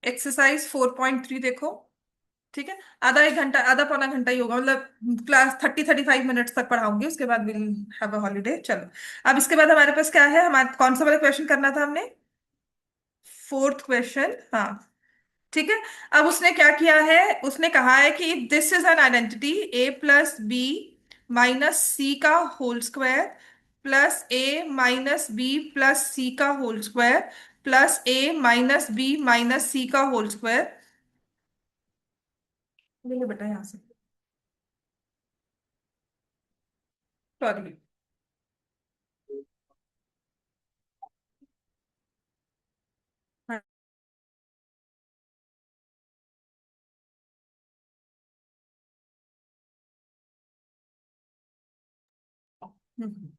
Exercise 4.3 देखो। ठीक है, आधा एक घंटा, आधा पौना घंटा ही होगा, मतलब क्लास 30-35 मिनट्स तक पढ़ाऊंगी, उसके बाद विल हैव अ हॉलीडे। चलो, अब इसके बाद हमारे पास क्या है, हमारे कौन सा वाला क्वेश्चन करना था हमने? फोर्थ क्वेश्चन, हाँ। ठीक है, अब उसने क्या किया है, उसने कहा है कि if this is an identity, A plus B minus C का whole square plus A minus B plus C का whole square plus A minus B minus C का होल स्क्वायर। ले लो बेटा यहाँ से, सॉरी। हाँ। हम्म।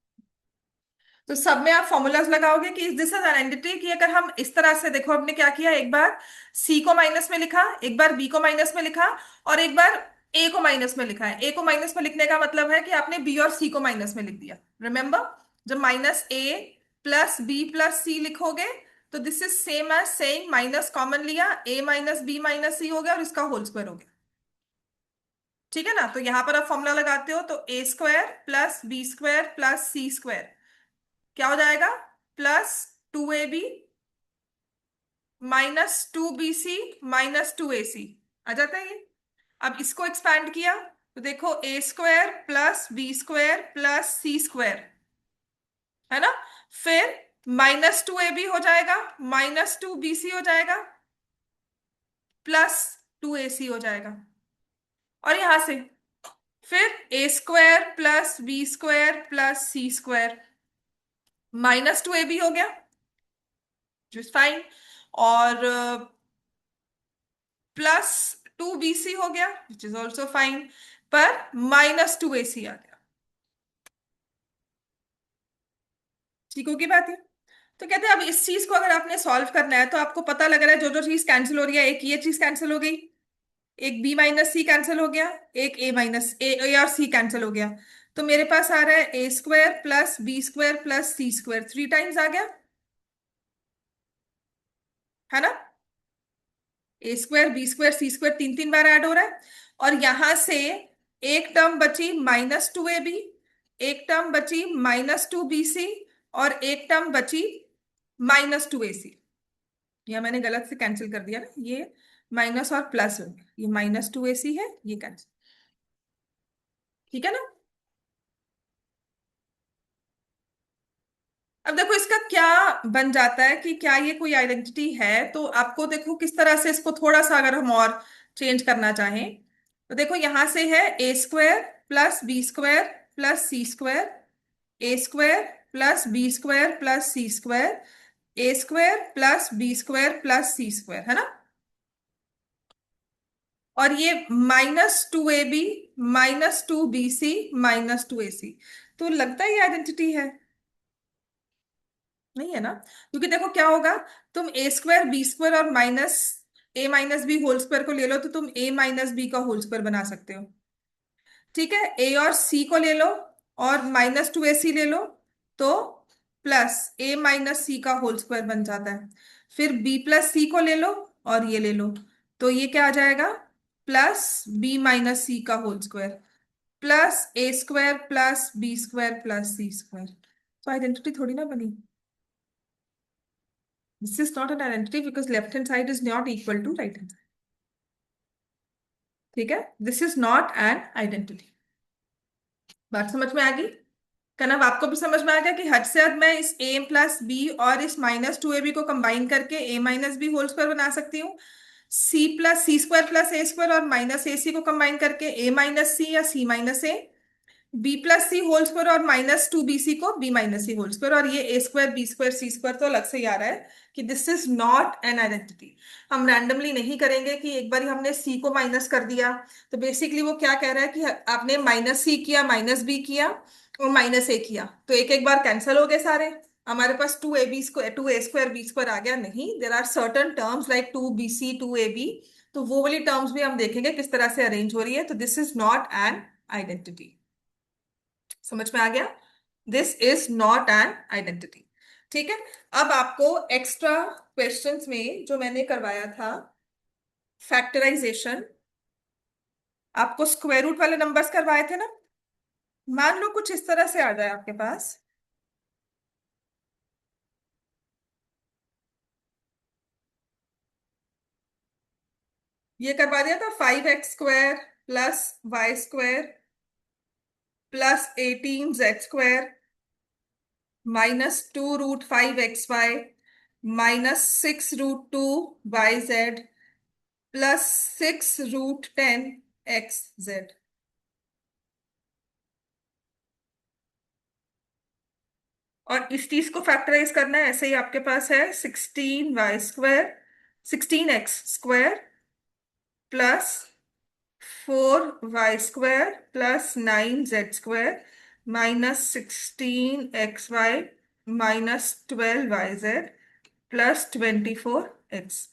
तो सब में आप फॉर्मूलाज लगाओगे कि दिस इज आइडेंटिटी, कि अगर हम इस तरह से देखो, हमने क्या किया, एक बार सी को माइनस में लिखा, एक बार बी को माइनस में लिखा, और एक बार ए को माइनस में लिखा है। ए को माइनस में लिखने का मतलब है कि आपने बी और सी को माइनस में लिख दिया। रिमेंबर, जब minus A plus B plus C लिखोगे, तो this is same as saying minus common लिया, A minus B minus C हो गया और इसका होल स्क्वायर हो गया। ठीक है ना? तो यहां पर आप फॉर्मूला लगाते हो, तो A square plus B square plus C square क्या हो जाएगा? Plus 2ab minus 2bc minus 2ac आ जाता है ये। अब इसको एक्सपैंड किया, तो देखो A square plus B square plus C square, है ना? फिर माइनस 2ab हो जाएगा, माइनस 2bc हो जाएगा, प्लस 2ac हो जाएगा। और यहां से फिर A square plus B square plus C square, minus 2ab हो गया, जो फाइन। और प्लस 2bc हो गया, विच इज ऑल्सो फाइन। पर माइनस 2ac आ गया। ठीक होगी बात है? तो कहते हैं अब इस चीज को अगर आपने सॉल्व करना है, तो आपको पता लग रहा है जो जो चीज कैंसिल हो रही है, एक ये चीज कैंसिल हो गई, एक बी माइनस सी कैंसिल हो गया, एक ए माइनस ए और सी कैंसिल हो गया। तो मेरे पास आ रहा है A square plus B square plus C square, 3 times आ गया, है ना? A square B square C square 3 3 बार ऐड हो रहा है। और यहां से एक टर्म बची माइनस 2ab, एक टर्म बची माइनस 2bc, और एक टर्म बची माइनस 2ac। या मैंने गलत से कैंसिल कर दिया ना, ये माइनस और प्लस हो गया, ये माइनस 2ac है, ये कैंसिल। ठीक है ना? अब देखो इसका क्या बन जाता है, कि क्या ये कोई आइडेंटिटी है? तो आपको देखो किस तरह से इसको थोड़ा सा अगर हम और चेंज करना चाहें, तो देखो यहां से है A square plus B square plus C square, A square plus B square plus C square, A square plus B square plus C square, है ना? और ये minus 2ab minus 2bc minus 2ac, तो लगता है ये आइडेंटिटी है? नहीं है ना? क्योंकि देखो क्या होगा, तुम ए स्क्वायर बी स्क्वायर और माइनस ए माइनस बी होल स्क्वायर को ले लो, तो तुम ए माइनस बी का होल स्क्वायर बना सकते हो। ठीक है, ए और सी को ले लो और माइनस 2ac ले लो, तो प्लस ए माइनस सी का होल स्क्वायर बन जाता है। फिर बी प्लस सी को ले लो और ये ले लो, तो ये क्या आ जाएगा? प्लस बी माइनस सी का whole square plus A square plus B square plus C square. तो आइडेंटिटी थोड़ी ना बनी। This is not an identity because left hand side is not equal to right hand side. ठीक है, this is not an identity. बात समझ में आ गई? कनव आपको भी समझ में आ गया कि हद से हद मैं इस a प्लस बी और इस माइनस 2ab को कंबाइन करके a minus B whole square बना सकती हूँ। c plus C square plus A square और माइनस ए सी को कंबाइन करके a माइनस सी या c minus A, B plus C whole square और माइनस 2bc को B minus C whole square, और ये A square B square C square तो अलग से ही आ रहा है कि this is not an identity. हम रैंडमली नहीं करेंगे कि एक बार हमने सी को माइनस कर दिया, तो बेसिकली वो क्या कह रहा है कि आपने माइनस सी किया, माइनस बी किया और माइनस ए किया, तो एक एक बार कैंसिल हो गए सारे। हमारे पास 2ab square 2a square B square आ गया? नहीं, there are certain terms like 2bc 2ab, तो वो वाली टर्म्स भी हम देखेंगे किस तरह से अरेंज हो रही है। तो this is not an identity. समझ में आ गया? This is not an identity. ठीक है, अब आपको एक्स्ट्रा क्वेश्चंस में जो मैंने करवाया था, फैक्टराइजेशन आपको स्क्वायर रूट वाले नंबर्स करवाए थे ना। मान लो कुछ इस तरह से आ जाए आपके पास। ये करवा दिया था 5x² plus y² plus 18z² -2√5xy -6√2yz plus 6√10xz। और इस चीज को फैक्टराइज करना है, ऐसे ही आपके पास है 16y² 16x² plus 4y² plus 9z² -16xy -12yz plus 24x।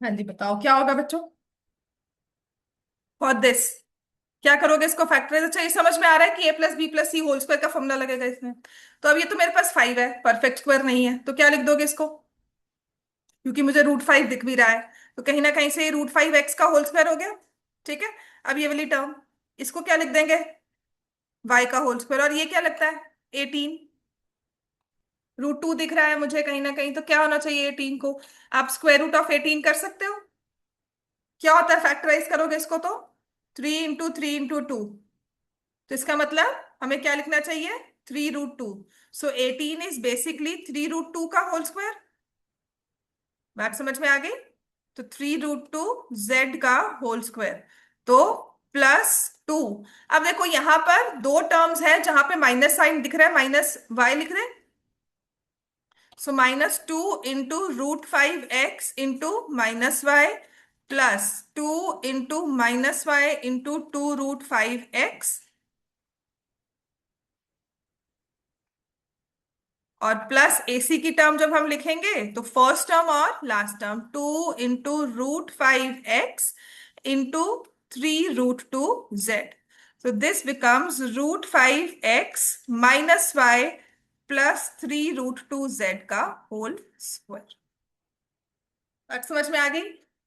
हाँ जी, बताओ क्या होगा बच्चों। फॉर दिस क्या करोगे इसको फैक्टराइज। अच्छा, ये समझ में आ रहा है कि a+b+c होल स्क्वायर का फॉर्मूला लगेगा इसमें। तो अब ये तो मेरे पास 5 है, परफेक्ट स्क्वायर नहीं है, तो क्या लिख दोगे इसको। क्योंकि मुझे √5 दिख भी रहा है, तो कहीं ना कहीं से ये √5x का होल स्क्वायर हो गया। ठीक है। अब ये वाली टर्म, इसको क्या लिख देंगे, y का होल स्क्वायर। और ये क्या लगता है 18, √2 दिख रहा है मुझे कहीं ना कहीं, तो क्या होना चाहिए 18 को। आप स्क्वायर रूट ऑफ 18 कर सकते हो। क्या होता है फैक्टराइज करोगे इसको तो 3 × 3 × 2। तो इसका मतलब हमें क्या लिखना चाहिए, 3√2। सो 18 इज बेसिकली 3√2 का होल स्क्वायर। बात समझ में आ गई। तो 3√2 जेड का होल स्क्वायर, तो +2। अब देखो यहां पर दो टर्म्स है जहां पे माइनस साइन दिख रहा है, -y लिख रहे हैं। सो -2 × √5x × -y +2 × -y × 2√5x और प्लस AC की टर्म जब हम लिखेंगे तो फर्स्ट टर्म और last term 2 × √5x × 3√2z। So this becomes √5x -y plus 3√2z का होल स्क्वायर। बात समझ में आ गई।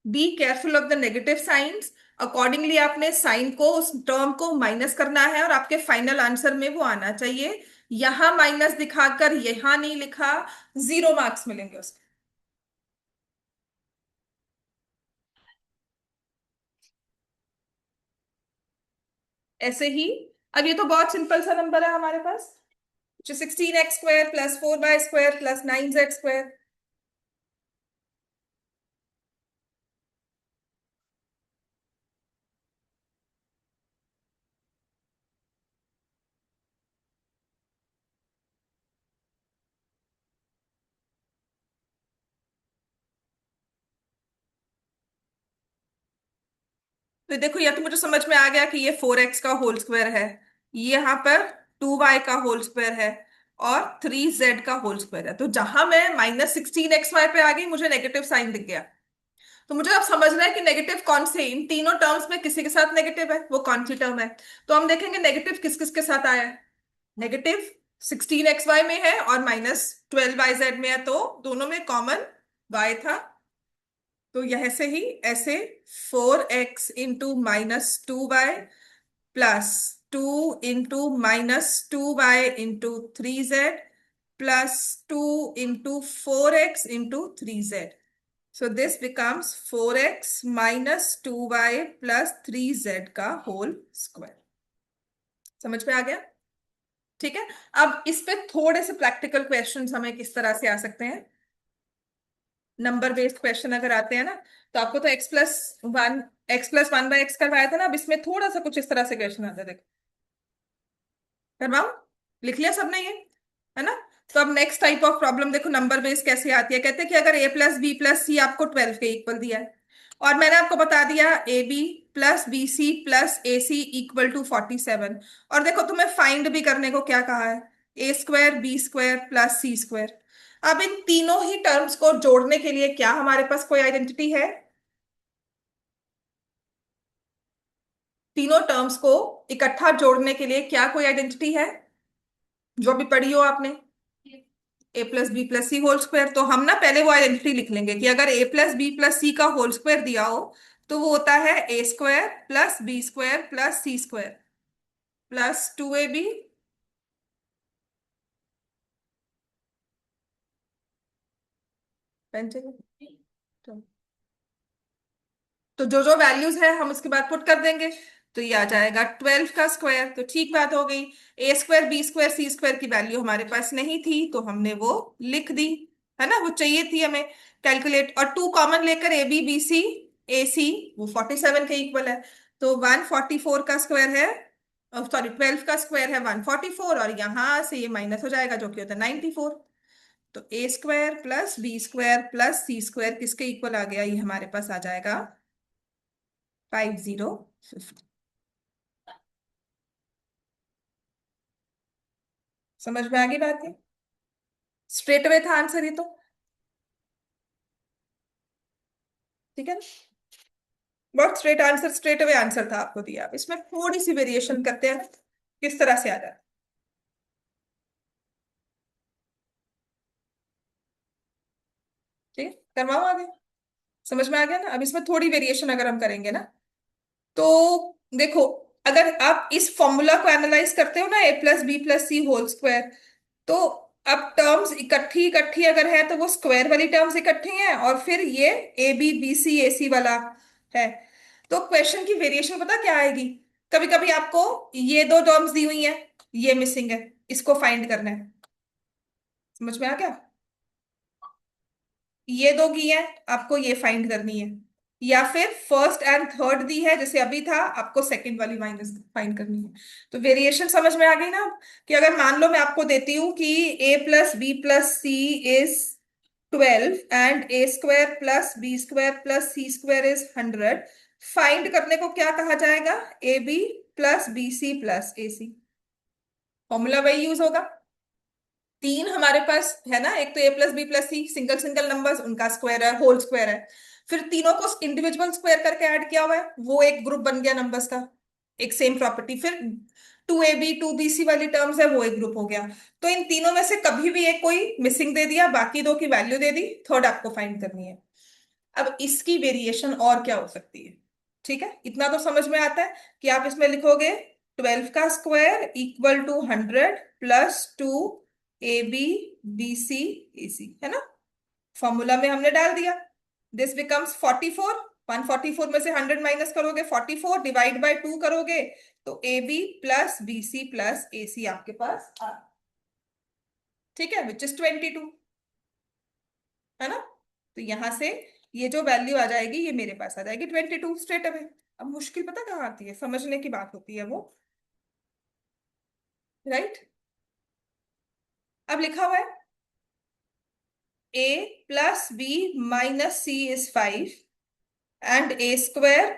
Be careful of the negative science. Accordingly आपने साइन को, उस टर्म को माइनस करना है और आपके फाइनल आंसर में वो आना चाहिए। यहां माइनस दिखाकर यहां नहीं लिखा, 0 मार्क्स मिलेंगे उसके। ऐसे ही अब ये तो बहुत सिंपल सा नंबर है हमारे पास, जो 16x² plus 4y² plus 9z²। तो देखो ये तो मुझे समझ में आ गया कि ये 4x का होल स्क्वायर है, ये यहाँ पर 2y का होल स्क्वायर है और 3z का होल स्क्वायर है। तो जहां मैं -16xy पे आ गई मुझे नेगेटिव साइन दिख गया। तो मुझे अब समझना है कि नेगेटिव कौन से, इन तीनों टर्म्स में किसी के साथ नेगेटिव है, वो कौन सी टर्म है। तो हम देखेंगे नेगेटिव किस किस के साथ आया है। नेगेटिव 16xy में है और -12yz में है, तो दोनों में कॉमन y था। तो यह से ही ऐसे 4x × -2y +2 × -2y × 3z +2 × 4x × 3z. So this becomes 4x - 2y + 3z का होल स्क्वायर। समझ में आ गया? ठीक है। अब इस पे थोड़े से प्रैक्टिकल क्वेश्चंस हमें किस तरह से आ सकते हैं, नंबर बेस्ड क्वेश्चन अगर आते हैं ना, तो आपको तो x+1 करवाया था ना, अब इसमें थोड़ा सा कुछ इस तरह से क्वेश्चन आता है, देखो करवाओ। लिख लिया सबने ये, है ना? तो अब नेक्स्ट टाइप ऑफ प्रॉब्लम देखो नंबर बेस्ड कैसे आती है। कहते हैं कि अगर a+b+c आपको 12 के इक्वल दिया है, और मैंने आपको बता दिया ab + bc + ac = 47, और देखो तुम्हें फाइंड भी करने को क्या कहा है, a² b² + c²। अब इन तीनों ही टर्म्स को जोड़ने के लिए क्या हमारे पास कोई आइडेंटिटी है? तीनों टर्म्स को इकट्ठा जोड़ने के लिए क्या कोई आइडेंटिटी है जो अभी पढ़ी हो आपने? a+b+c whole square. तो हम ना पहले वो आइडेंटिटी लिख लेंगे कि अगर a+b+c का होल स्क्वायर दिया हो, तो वो होता है a² + b² + c² +2ab। तो जो जो वैल्यूज है हम उसके बाद पुट कर देंगे, तो ये आ जाएगा 12 का स्क्वायर। तो ठीक बात हो गई। a² b² c² की वैल्यू हमारे पास नहीं थी, तो हमने वो लिख दी, है ना? वो चाहिए थी हमें कैलकुलेट, और 2 कॉमन लेकर ए बी बी सी ए सी वो 47 के इक्वल है। तो 144 का स्क्वायर है, सॉरी 12 का स्क्वायर है 144, और यहाँ से ये माइनस हो जाएगा जो कि होता है 94। तो a² + b² + c² किसके इक्वल आ गया? ये हमारे पास आ जाएगा 5050। समझ में आ गई बात? है स्ट्रेट अवे था आंसर ये तो, ठीक है ना? बहुत straight answer, straight away answer था आपको दिया। अब इसमें थोड़ी सी वेरिएशन करते हैं, किस तरह से आ जाए। ठीक है, करवाओ आगे। समझ में आ गया ना? अब इसमें थोड़ी वेरिएशन अगर हम करेंगे ना, तो देखो, अगर आप इस फॉर्मूला को एनालाइज करते हो ना, a+b+c होल स्क्वायर, तो अब टर्म्स इकट्ठी इकट्ठी अगर है तो वो स्क्वायर वाली टर्म्स इकट्ठी हैं, और फिर ये ए बी बी सी ए सी वाला है। तो क्वेश्चन की वेरिएशन पता क्या आएगी? कभी कभी आपको ये दो टर्म्स दी हुई हैं, ये मिसिंग है, इसको फाइंड करना है। समझ में आ गया? ये दो की है, आपको ये फाइंड करनी है, या फिर फर्स्ट एंड थर्ड दी है जैसे अभी था, आपको सेकंड वाली माइनस फाइंड करनी है। तो वेरिएशन समझ में आ गई ना? कि अगर मान लो मैं आपको देती हूँ कि a+b+c = 12 and a² + b² + c² = 100, find करने को क्या कहा जाएगा? ab + bc + ac। फॉर्मूला वही यूज होगा। तीन हमारे पास है ना, एक तो a+b+c सिंगल सिंगल नंबर्स, उनका स्क्वायर है, होल स्क्वायर है। फिर तीनों को इंडिविजुअल स्क्वायर करके ऐड किया हुआ है, वो एक ग्रुप बन गया नंबर्स का, एक सेम प्रॉपर्टी। फिर 2ab 2bc वाली टर्म्स है, वो एक ग्रुप हो गया। तो इन तीनों में से कभी भी एक कोई मिसिंग दे दिया, बाकी दो की वैल्यू दे दी, थर्ड आपको फाइंड करनी है। अब इसकी वेरिएशन और क्या हो सकती है? ठीक है, इतना तो समझ में आता है कि आप इसमें लिखोगे 12 का स्क्वायर = 100 +2 ab bc ac, है ना? फॉर्मूला में हमने डाल दिया। This becomes 44। 144 में से 100 माइनस करोगे, 44 डिवाइड बाय 2 करोगे, तो ab + bc + ac आपके पास आ, ठीक है, विच इज 22, है ना? तो यहां से ये जो वैल्यू आ जाएगी, ये मेरे पास आ जाएगी 22 स्ट्रेट अवे। अब मुश्किल पता कहाँ आती है, समझने की बात होती है वो, राइट? अब लिखा हुआ है a+b - c = 5 and a²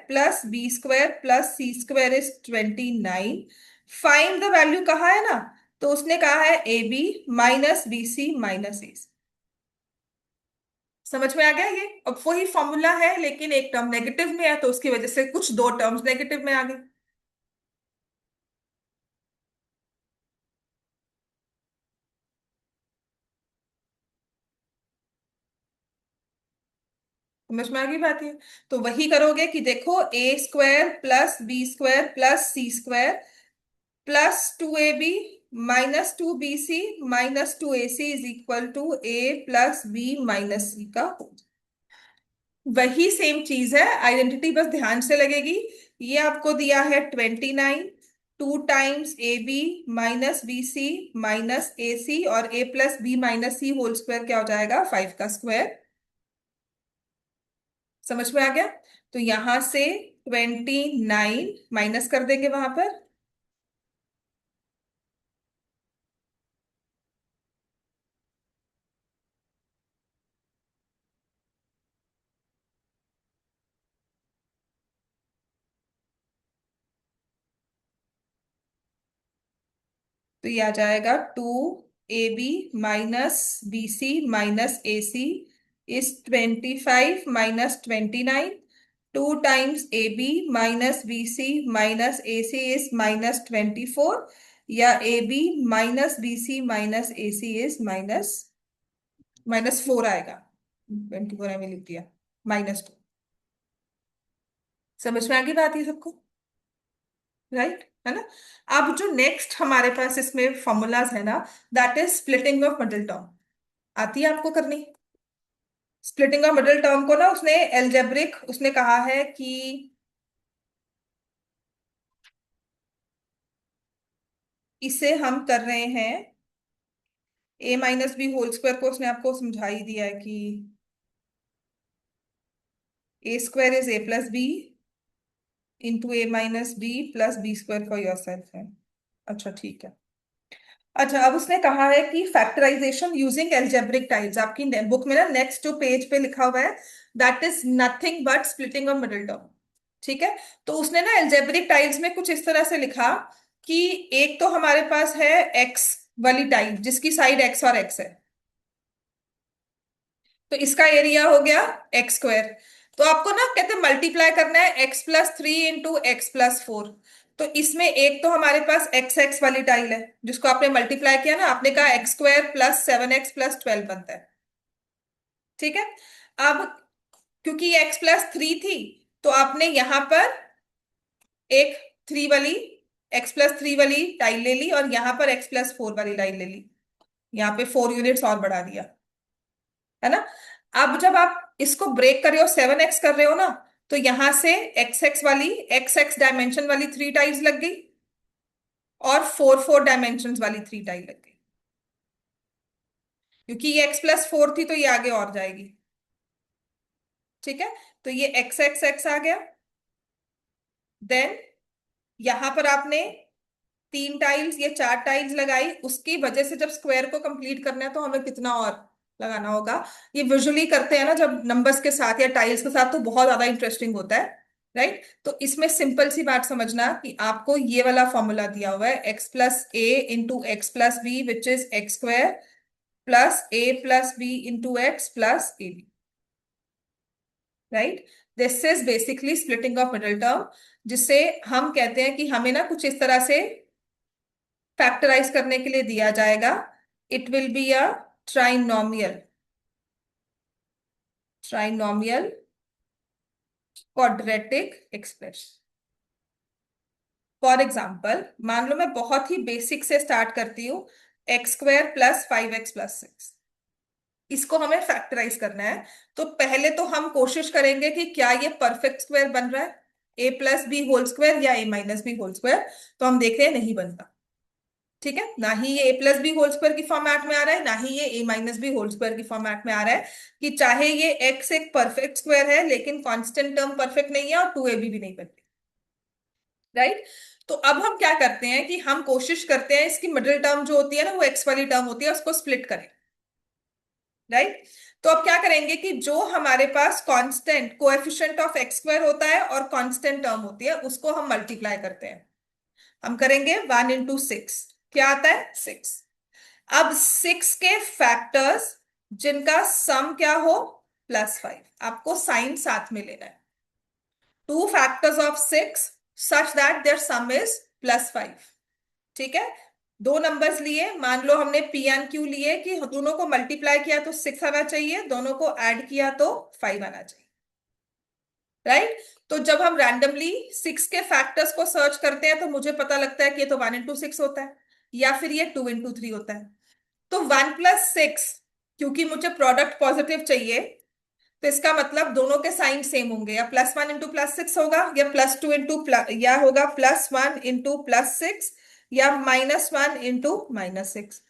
+ b² + c² = 29। Find the value कहा है ना, तो उसने कहा है ab - bc - ac। समझ में आ गया? ये अब वही फॉर्मूला है, लेकिन एक टर्म नेगेटिव में है, तो उसकी वजह से कुछ दो टर्म्स नेगेटिव में आ गई। समझ में आ गई बात है? तो वही करोगे कि देखो A square plus B square plus C square plus 2ab minus 2bc minus 2ac is equal to a plus B minus C का होल। वही सेम चीज है, आइडेंटिटी बस ध्यान से लगेगी। ये आपको दिया है 29, 2 times A B minus B C minus A C, और a plus B minus C whole square क्या हो जाएगा, 5 का स्क्वायर। समझ में आ गया? तो यहां से 29 माइनस कर देंगे वहां पर। तो ये आ जाएगा 2ab minus B C minus A C is 25 minus 29। 2 times A B minus B C minus A C is -24, या A B minus B C minus A C is -4 आएगा। 24 मैंने लिख दिया, -2। समझ में आ गई बात ये सबको? राइट है ना? अब जो नेक्स्ट हमारे पास इसमें फॉर्मूलाज है ना, that is splitting of middle term. आती है आपको करनी? स्प्लिटिंग ऑफ मिडिल टर्म को ना उसने एल्जेब्रिक उसने कहा है कि इसे हम कर रहे हैं A minus B whole square को उसने आपको समझा ही दिया है कि A square is A plus B into A minus B plus B square for your self है। अच्छा ठीक है। अच्छा, अब उसने कहा है कि फैक्टराइजेशन यूजिंग एल्जेब्रिक टाइल्स, आपकी बुक में ना नेक्स्ट जो पेज पे लिखा हुआ है, that is nothing but splitting of middle term. ठीक है? तो उसने ना एल्जेब्रिक टाइल्स में कुछ इस तरह से लिखा कि एक तो हमारे पास है एक्स वाली टाइल जिसकी साइड एक्स और एक्स है, तो इसका एरिया हो गया एक्स स्क्वायर। तो आपको ना कहते हैं मल्टीप्लाई करना है x+3 इंटू x+4। तो इसमें एक तो हमारे पास एक्स एक्स वाली टाइल है जिसको आपने मल्टीप्लाई किया ना, आपने कहा x² प्लस 7x+12 बनता है। ठीक है? अब क्योंकि ये x+3 थी, तो आपने यहां पर एक 3 वाली x+3 वाली टाइल ले ली, और यहां पर x+4 वाली टाइल ले ली। यहाँ पे 4 यूनिट्स और बढ़ा दिया, है ना? अब जब आप इसको ब्रेक कर रहे हो, 7x कर रहे हो ना, तो यहां से एक्स एक्स वाली एक्स एक्स डायमेंशन वाली 3 टाइल्स लग गई, और 4 डायमेंशन वाली 3 टाइल लग गई। क्योंकि ये x+4 थी तो ये आगे और जाएगी। ठीक है? तो ये एक्स एक्स एक्स आ गया। देन यहां पर आपने 3 टाइल्स, ये 4 टाइल्स लगाई, उसकी वजह से जब स्क्वायर को कंप्लीट करना है तो हमें कितना और लगाना होगा। ये विजुअली करते हैं ना जब नंबर्स के साथ या टाइल्स के साथ, तो बहुत ज्यादा इंटरेस्टिंग होता है। राइट? तो इसमें सिंपल सी बात समझना कि आपको ये वाला फॉर्मूला दिया हुआ है, x+a into x+b which is x² plus a+b into x plus A B. Right? This is basically splitting of middle term, जिसे हम कहते हैं कि हमें ना कुछ इस तरह से फैक्टराइज करने के लिए दिया जाएगा। It will be a trinomial trinomial quadratic expression. For example, मान लो मैं बहुत ही बेसिक से स्टार्ट करती हूँ, x² प्लस 5x+6। इसको हमें फैक्टराइज करना है। तो पहले तो हम कोशिश करेंगे कि क्या ये परफेक्ट स्क्वायर बन रहा है, a+b होल स्क्वायर या a-b होल स्क्वायर। तो हम देख रहे हैं नहीं बनता। ठीक है? ना ही ये a+b होल स्क्वायर की फॉर्मेट में आ रहा है, ना ही ये a-b होल स्क्वायर की फॉर्मेट में आ रहा है। कि चाहे ये x एक परफेक्ट स्क्वायर है लेकिन कांस्टेंट टर्म परफेक्ट नहीं है, और 2ab भी नहीं बनती। राइट? तो अब हम क्या करते हैं कि हम कोशिश करते हैं इसकी मिडिल टर्म जो होती है ना, वो x वाली टर्म होती है, उसको स्प्लिट करें। राइट? तो अब क्या करेंगे कि जो हमारे पास कांस्टेंट कोएफिशिएंट ऑफ x² होता है और कांस्टेंट टर्म होती है, उसको हम मल्टीप्लाई करते हैं। हम करेंगे 1 इंटू 6, क्या आता है 6। अब 6 के फैक्टर्स जिनका सम क्या हो, +5, आपको साइन साथ में लेना है। 2 factors of 6 such that their sum is +5। ठीक है? दो नंबर्स लिए, मान लो हमने पी एंड क्यू लिए कि दोनों को मल्टीप्लाई किया तो 6 आना चाहिए, दोनों को ऐड किया तो 5 आना चाहिए। राइट। तो जब हम रैंडमली 6 के फैक्टर्स को सर्च करते हैं तो मुझे पता लगता है कि ये तो 1 into 6 होता है, या फिर ये 2 into 3 होता है। तो 1 + 6, क्योंकि मुझे प्रोडक्ट पॉजिटिव चाहिए, तो इसका मतलब दोनों के साइन सेम होंगे, या +1 into +6 होगा, या या होगा +1 into +6, या -1 into -6।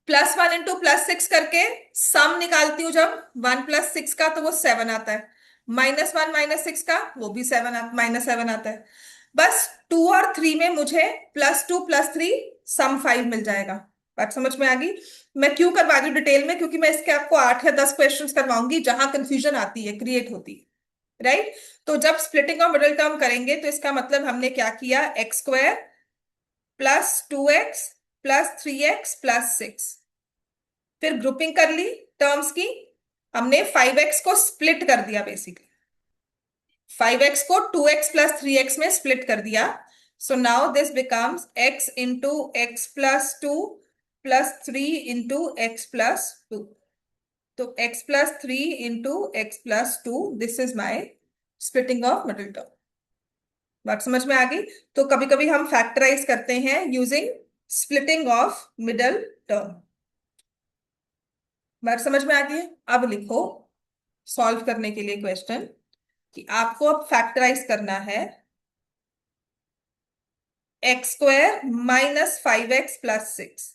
+1 into +6 करके सम निकालती हूँ जब 1 + 6 का, तो वो 7 आता है। -1 - 6 का वो भी -7 आता है। बस 2 और 3 में मुझे +2 + 3 सम 5 मिल जाएगा। बात समझ में आ गई? मैं क्यों करवा रही हूँ डिटेल में, क्योंकि मैं इसके आपको 8 या 10 क्वेश्चंस करवाऊंगी जहां कंफ्यूजन आती है, क्रिएट होती है, राइट। तो जब स्प्लिटिंग ऑफ मिडिल टर्म करेंगे तो इसका मतलब हमने क्या किया, x² +2x +3x +6। फिर ग्रुपिंग कर ली टर्म्स की, हमने 5x को स्प्लिट कर दिया बेसिकली, 5x को 2x + 3x में स्प्लिट कर दिया। So now this becomes x × x + 2 + 3 × x + 2। तो x + 3 × x + 2, this is my splitting of middle term. बात समझ में आ गई? तो कभी कभी हम फैक्टराइज करते हैं using splitting of middle term. बात समझ में आ गई है? अब लिखो सॉल्व करने के लिए क्वेश्चन, कि आपको अब फैक्टराइज करना है x² -5x +6।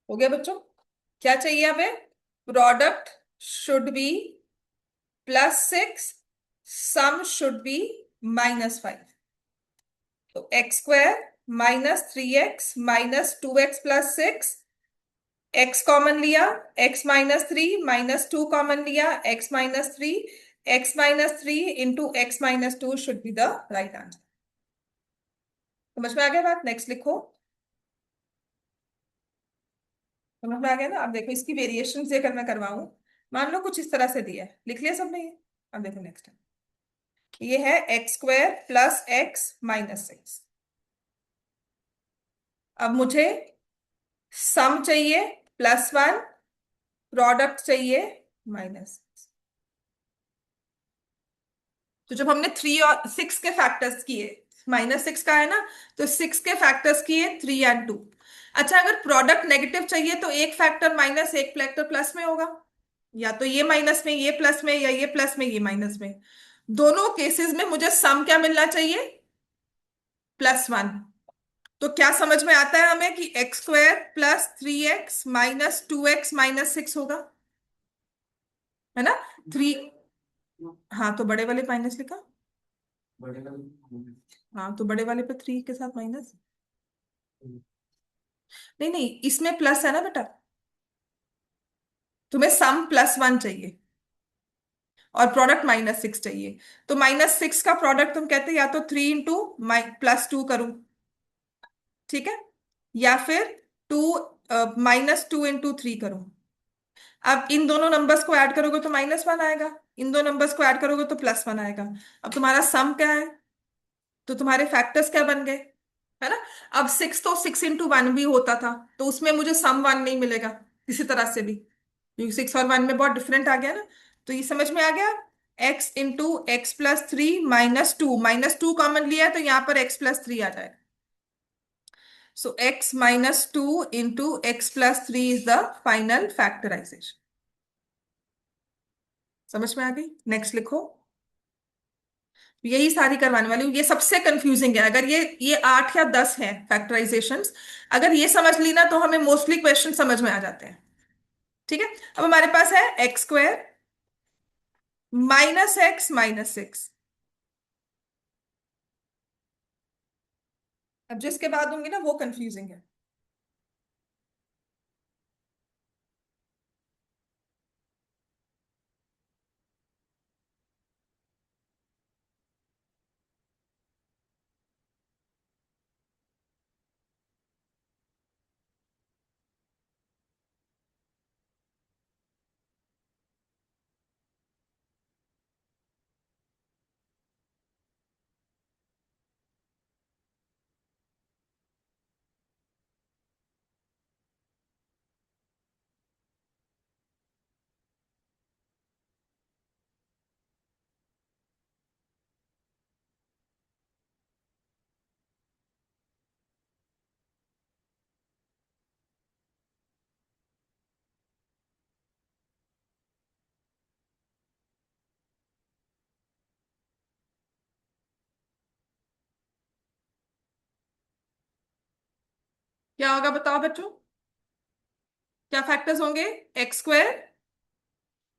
हो गया बच्चों? क्या चाहिए हमें? Product should be +6, sum should be -5। तो x² -3x -2x + 6, x common लिया, x-3 -2 कॉमन लिया, x-3, x-3 into x-2 should be the right answer. समझ में आ गया बात? नेक्स्ट लिखो। समझ में आ गया ना? अब देखो इसकी वेरिएशन से अगर मैं करवाऊं, मान लो कुछ इस तरह से दिया है, लिख लिया सबने ये। अब देखो नेक्स्ट, ये है x² +x -6। अब मुझे सम चाहिए +1, प्रोडक्ट चाहिए माइनस। तो जब हमने 3 और 6 के फैक्टर्स किए, -6 का है ना, तो 6 के फैक्टर्स किए 3 और 2। अच्छा, अगर प्रोडक्ट नेगेटिव चाहिए तो एक फैक्टर माइनस, एक फैक्टर प्लस में होगा, या तो ये माइनस में ये प्लस में, या ये प्लस में ये माइनस में। दोनों केसेस में मुझे सम क्या मिलना चाहिए? +1। तो क्या समझ में आता है हमें कि x² +3x -2x -6 होगा, है ना? 3। हाँ, तो बड़े वाले माइनस लिखा। हाँ, तो बड़े वाले पे 3 के साथ माइनस। नहीं नहीं, इसमें प्लस है ना बेटा, तुम्हें सम +1 चाहिए और प्रोडक्ट -6 चाहिए। तो -6 का प्रोडक्ट तुम कहते हैं या तो 3 इंटू +2 करूं, ठीक है, या फिर 2 -2 × 3 करूं। अब इन दोनों नंबर्स को ऐड करोगे तो -1 आएगा, इन दो नंबर्स को ऐड करोगे तो +1 आएगा। अब तुम्हारा सम क्या है? तो तुम्हारे फैक्टर्स क्या बन गए, है ना? अब 6 तो 6 × 1 भी होता था, तो उसमें मुझे सम 1 नहीं मिलेगा किसी तरह से भी, क्योंकि 6 और 1 में बहुत डिफरेंट आ गया ना। तो ये समझ में आ गया, x × x + 3 -2 कॉमन लिया है, तो यहाँ पर x + 3 आ जाएगा। So x -2 × x + 3 is the final factorization. समझ में आ गई? नेक्स्ट लिखो। यही सारी करवाने वाली हूँ, ये सबसे कंफ्यूजिंग है। अगर ये 8 या 10 है फैक्टराइजेशंस, अगर ये समझ ली ना तो हमें मोस्टली क्वेश्चन समझ में आ जाते हैं। ठीक है, अब हमारे पास है x² -x -6। अब जिसके बाद होंगे ना वो कंफ्यूजिंग है। क्या होगा बताओ बच्चों? क्या फैक्टर्स होंगे? X square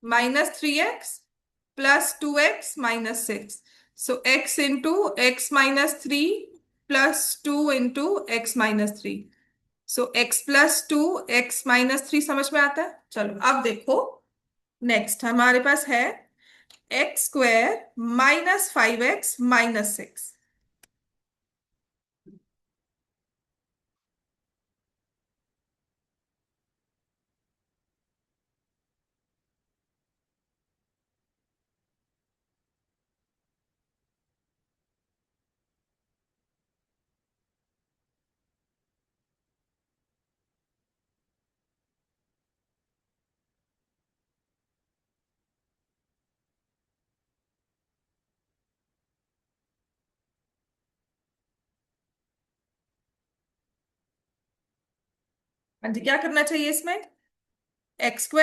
-3x +2x - 6. सो x into x - 3 +2 into x - 3. सो x+2 x - 3 समझ में आता है? चलो अब देखो, नेक्स्ट हमारे पास है x² - 5x - 6. हाँ जी, क्या करना चाहिए इसमें? x²।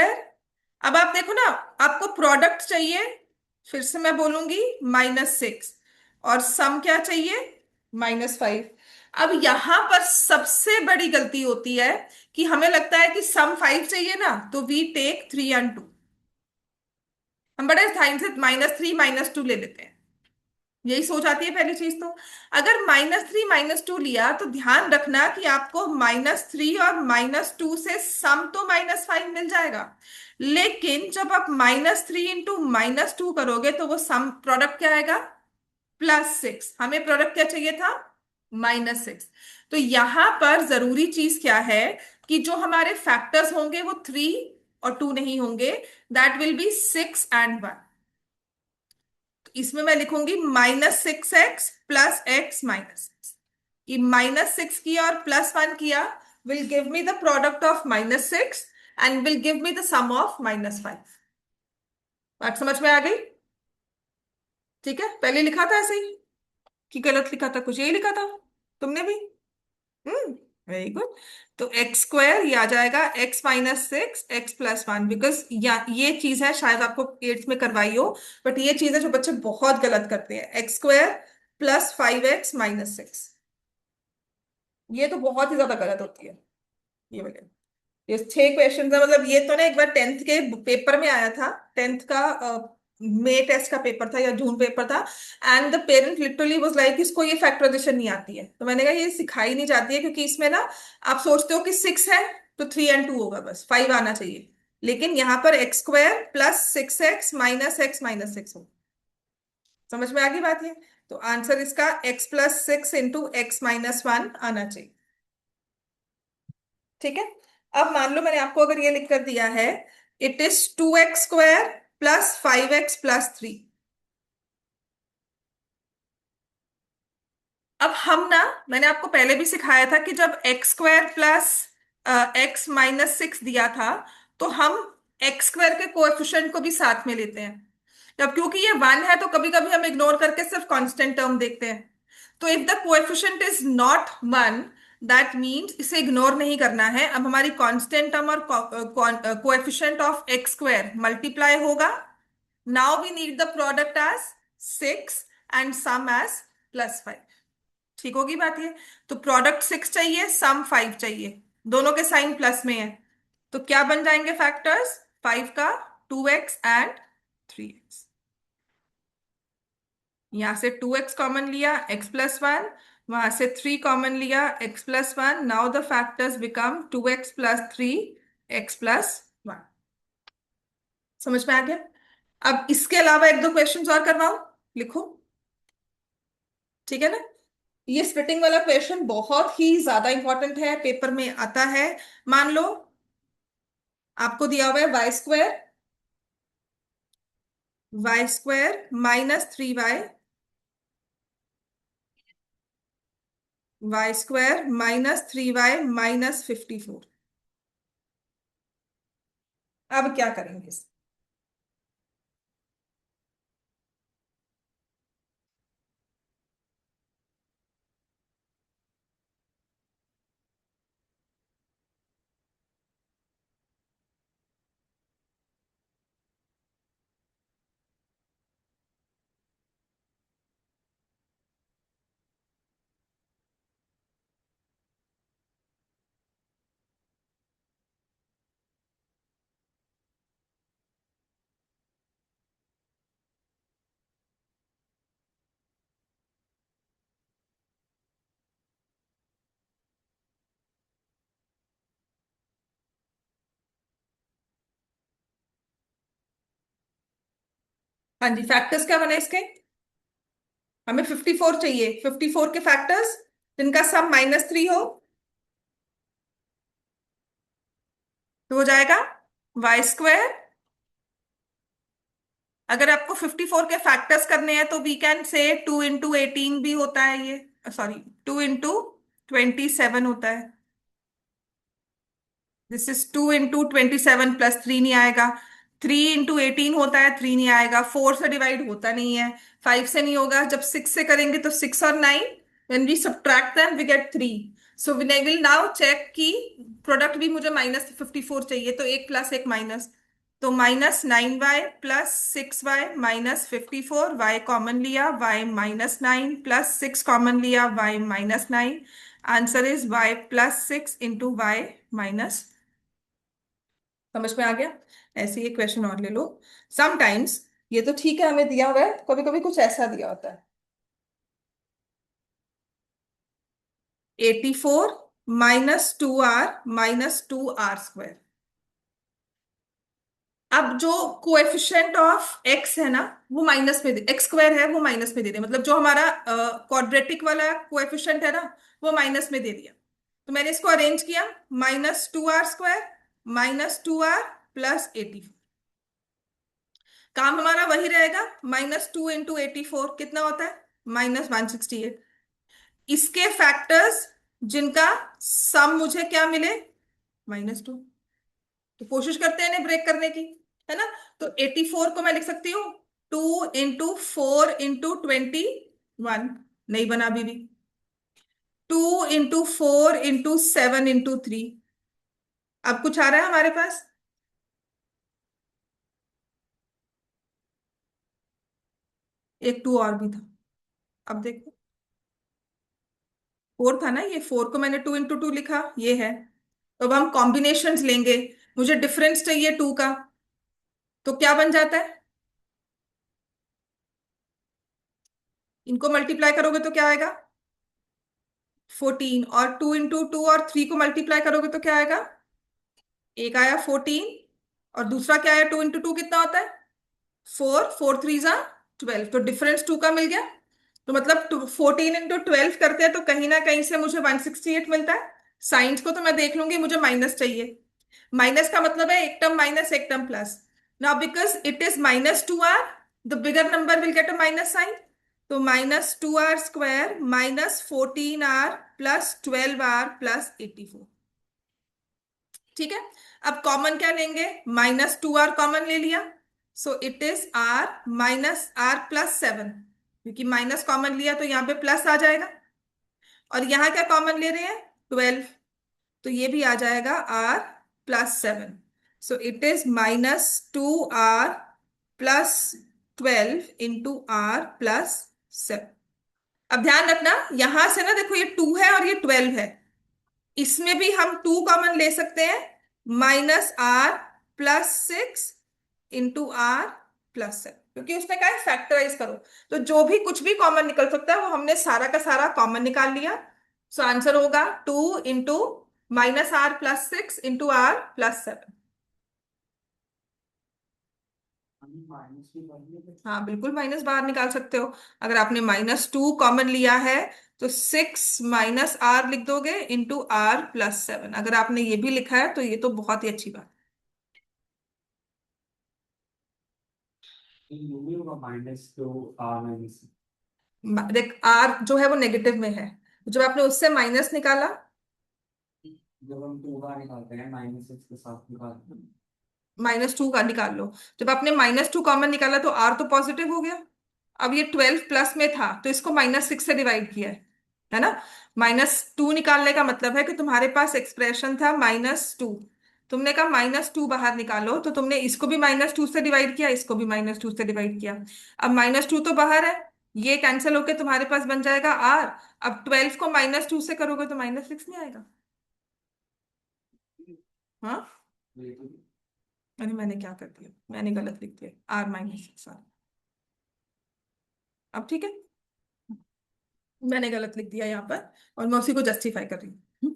अब आप देखो ना, आपको प्रोडक्ट चाहिए, फिर से मैं बोलूंगी -6, और सम क्या चाहिए? -5। अब यहां पर सबसे बड़ी गलती होती है कि हमें लगता है कि सम 5 चाहिए ना, तो वी टेक 3 और 2। हम बड़े ध्यान से -3 -2 ले लेते हैं, यही सोच आती है पहली चीज तो। अगर -3 -2 लिया तो ध्यान रखना कि आपको -3 और -2 से सम तो -5 मिल जाएगा, लेकिन जब आप -3 इंटू -2 करोगे तो वो सम प्रोडक्ट क्या आएगा? +6। हमें प्रोडक्ट क्या चाहिए था? -6। तो यहां पर जरूरी चीज क्या है कि जो हमारे फैक्टर्स होंगे वो 3 और 2 नहीं होंगे, दैट विल बी 6 और 1। इसमें मैं लिखूंगी -6x +x - 6। ये -6 किया और +1 किया will give me the product of -6 and will give me the sum of -5। बात समझ में आ गई? ठीक है, पहले लिखा था ऐसे ही कि गलत लिखा था? कुछ यही लिखा था तुमने भी। हम्म, वेरी गुड। तो x² ये आ जाएगा x - 6 x+1, बिकॉज ये चीज है, शायद आपको 8th में करवाई हो, बट ये चीज है जो बच्चे बहुत गलत करते हैं। x² +5x - 6, ये तो बहुत ही ज्यादा गलत होती है ये वाले। ये 6 क्वेश्चन है, मतलब ये तो ना एक बार 10th के पेपर में आया था। 10th का मई टेस्ट का पेपर था या जून पेपर था, and the parent literally was like इसको ये फैक्टराइजेशन नहीं आती है। तो मैंने कहा ये सिखाई नहीं जाती है, क्योंकि इसमें ना आप सोचते हो कि 6 है तो 3 और 2 होगा, बस 5 आना चाहिए, लेकिन यहाँ पर x² +6x -x - 6 हो। समझ में आ गई बात ये? तो आंसर इसका x+6 इंटू x - 1 आना चाहिए। ठीक है। अब मान लो मैंने आपको अगर ये लिख कर दिया है, इट इज 2x² +5x +3। अब हम ना, मैंने आपको पहले भी सिखाया था कि जब x² +x - 6 दिया था, तो हम x² के कोएफिशिएंट को भी साथ में लेते हैं। अब क्योंकि ये 1 है तो कभी कभी हम इग्नोर करके सिर्फ कांस्टेंट टर्म देखते हैं। तो if the coefficient is not 1, that means इसे इग्नोर नहीं करना है। अब हमारी कांस्टेंट टर्म और कोएफिशिएंट ऑफ x² मल्टीप्लाई होगा। Now we need the product as 6 and sum as +5। ठीक होगी बात ये? तो प्रोडक्ट 6 चाहिए, सम 5 चाहिए, दोनों के साइन प्लस में है। तो क्या बन जाएंगे फैक्टर्स 5 का? 2x and 3x। यहां से 2x कॉमन लिया, x+1, वहां से 3 कॉमन लिया, x+1। Now the factors become 2x + 3 x+1। समझ में आ गया? अब इसके अलावा एक दो क्वेश्चंस और करवाओ, लिखो। ठीक है ना? ये स्प्लिटिंग वाला क्वेश्चन बहुत ही ज्यादा इंपॉर्टेंट है, पेपर में आता है। मान लो आपको दिया हुआ है y² -3y -54। अब क्या करेंगे? हाँ जी, फैक्टर्स क्या बने इसके? हमें 54 चाहिए। 54 के फैक्टर्स जिनका सम -3 हो तो हो जाएगा y²। अगर आपको 54 के फैक्टर्स करने हैं तो वी कैन से 2 × 18 भी होता है ये, सॉरी, 2 × 27 होता है। दिस इज 2 × 27 +3 नहीं आएगा। 3 × 18 होता है, 3 नहीं आएगा। 4 से डिवाइड होता नहीं है, 5 से नहीं होगा। जब 6 से करेंगे तो 6 और 9, when we subtract them we get 3। so we will now check कि प्रोडक्ट भी मुझे -54 चाहिए, तो एक प्लस एक माइनस। तो -9y + 6y -54, y कॉमन लिया, y -9 + 6 कॉमन लिया, y -9। Answer is y + 6 × y-। समझ में आ गया? ऐसे ही एक क्वेश्चन और ले लो। समटाइम्स ये तो ठीक है, हमें दिया हुआ है, कभी कभी कुछ ऐसा दिया होता है। 84 -2r -2r²। अब जो कोएफिशिएंट ऑफ x है ना, वो माइनस में दे, x² है वो माइनस में दे दे, मतलब जो हमारा क्वाड्रेटिक वाला कोएफिशिएंट है ना, वो माइनस में दे दिया। तो मैंने इसको अरेंज किया, -2r² -2r + 84। काम हमारा वही रहेगा, -2 × 84 कितना होता है? -168। इसके फैक्टर्स जिनका सम मुझे क्या मिले? -2। तो कोशिश करते हैं इन्हें ब्रेक करने की, है ना? तो 84 को मैं लिख सकती हूँ 2 × 4 × 21। नहीं बना अभी भी। 2 × 4 × 7 × 3। अब कुछ आ रहा है हमारे पास? एक 2 और भी था, अब देखो। 4 था ना, ये 4 को मैंने 2 × 2 लिखा, ये है। तो अब हम कॉम्बिनेशंस लेंगे, मुझे डिफरेंस चाहिए 2 का। तो क्या बन जाता है? इनको मल्टीप्लाई करोगे तो क्या आएगा? 14। और 2 × 2 और 3 को मल्टीप्लाई करोगे तो क्या आएगा? एक आया 14, और दूसरा क्या आया? 2 × 2 कितना होता है? 4। 4 × 3 = 12। तो डिफरेंस 2 का मिल गया। तो मतलब 14 × 12 करते हैं तो कहीं ना कहीं से मुझे 168 मिलता है। साइंस को तो मैं देख लूंगी, मुझे माइनस चाहिए। माइनस का मतलब है एक टर्म माइनस एक term plus. Now because it is -2r, the bigger number will get a minus sign. तो -2r² -14r +12r + 84। ठीक है। अब कॉमन क्या लेंगे? -2r कॉमन ले लिया, so it is r -r + 7। क्योंकि माइनस कॉमन लिया तो यहाँ पे प्लस आ जाएगा। और यहाँ क्या कॉमन ले रहे हैं? 12। तो ये भी आ जाएगा r + 7। So it is -2r + 12 × r + 7। अब ध्यान रखना, यहां से ना देखो, ये 2 है और ये 12 है, इसमें भी हम 2 कॉमन ले सकते हैं। -r + 6 × r + 7, क्योंकि उसने कहा है फैक्टराइज करो। तो जो भी कुछ भी कॉमन निकल सकता है वो हमने सारा का सारा कॉमन निकाल लिया। सो आंसर होगा 2 × -r + 6 × r + 7। हाँ बिल्कुल, माइनस बाहर निकाल सकते हो। अगर आपने -2 कॉमन लिया है तो 6 -r लिख दोगे × r + 7। अगर आपने ये भी लिखा है तो ये तो बहुत ही अच्छी बात देख, r जो है वो नेगेटिव में है, जब आपने उससे माइनस निकाला। -2 का निकाल लो। जब आपने -2 कॉमन निकाला तो r तो पॉजिटिव हो गया। अब ये 12 प्लस में था तो इसको -6 से डिवाइड किया है ना? -2 निकालने का मतलब है कि तुम्हारे पास एक्सप्रेशन था -2। तुमने कहा -2 बाहर निकालो, तो तुमने इसको भी -2 से डिवाइड किया, इसको भी -2 से डिवाइड किया। अब -2 तो बाहर है, ये कैंसिल होके तुम्हारे पास बन जाएगा r। अब 12 को -2 से करोगे तो -6 नहीं आएगा? हाँ, अरे मैंने क्या कर दिया, मैंने गलत लिख दिया, r -6। अब ठीक है, मैंने गलत लिख दिया यहाँ पर, और मैं उसी को जस्टिफाई कर रही हूँ।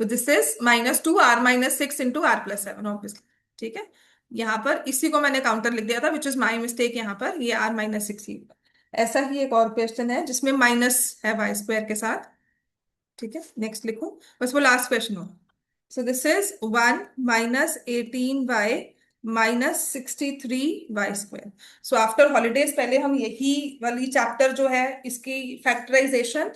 तो this is -2 r -6 × r + 7 obviously. ठीक है। यहाँ पर इसी को मैंने काउंटर लिख दिया था, विच इज माई मिस्टेक। यहाँ पर ये r-16। ऐसा ही एक और क्वेश्चन है जिसमें माइनस है वाई स्क्वायर के साथ। ठीक है, नेक्स्ट लिखो, बस वो लास्ट क्वेश्चन हो। So this is 1 - 18y -63y square. So after holidays पहले हम यही वाली चैप्टर जो है इसकी फैक्टराइजेशन,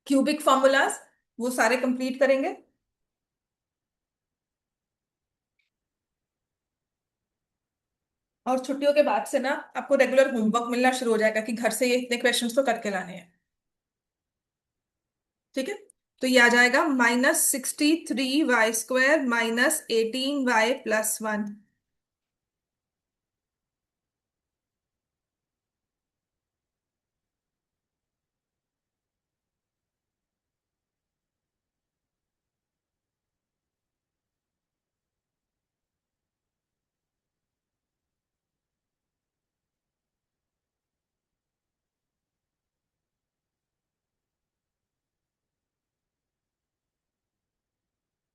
क्यूबिक फॉर्मूलाज, वो सारे कंप्लीट करेंगे। और छुट्टियों के बाद से ना आपको रेगुलर होमवर्क मिलना शुरू हो जाएगा कि घर से ये इतने क्वेश्चंस तो करके लाने हैं। ठीक है, तो ये आ जाएगा -63y² -18y+1।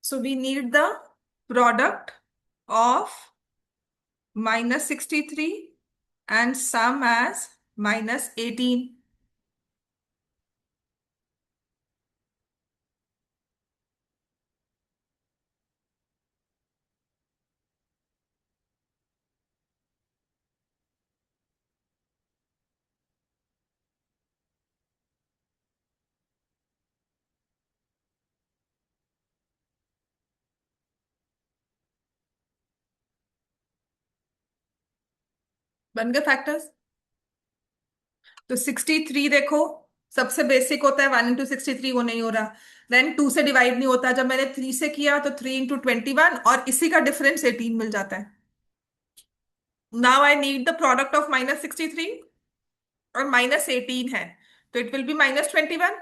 So we need the product of -63 and sum as -18। बन गए फैक्टर्स। तो 63 देखो, सबसे बेसिक होता है 1 × 63, वो नहीं हो रहा। देन 2 से डिवाइड नहीं होता, जब मैंने 3 से किया तो 3 × 21, और इसी का डिफरेंस 18 मिल जाता है। Now I need the product of -63 और -18 है, तो it will be -21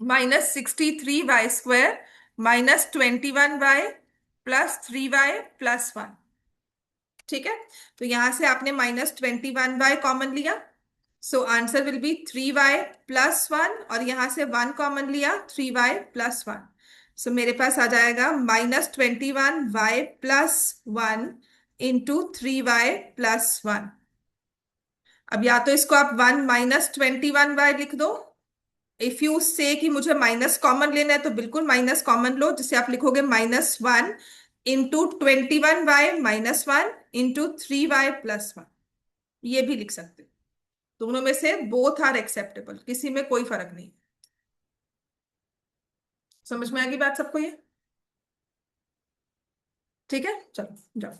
-63y² -21y+3y+1। ठीक है, तो यहां से आपने -21y कॉमन लिया, so answer will be 3y+1, और यहां से 1 कॉमन लिया, 3y+1। सो मेरे पास आ जाएगा -21y+1 × 3y+1। अब या तो इसको आप 1 - 21y लिख दो। इफ यू से कि मुझे माइनस कॉमन लेना है तो बिल्कुल माइनस कॉमन लो, जिसे आप लिखोगे -1 × 21y -1 × 3y+1। ये भी लिख सकते हो। दोनों में से बोथ आर एक्सेप्टेबल, किसी में कोई फर्क नहीं। समझ में आ गई बात सबको ये? ठीक है, चलो जाओ।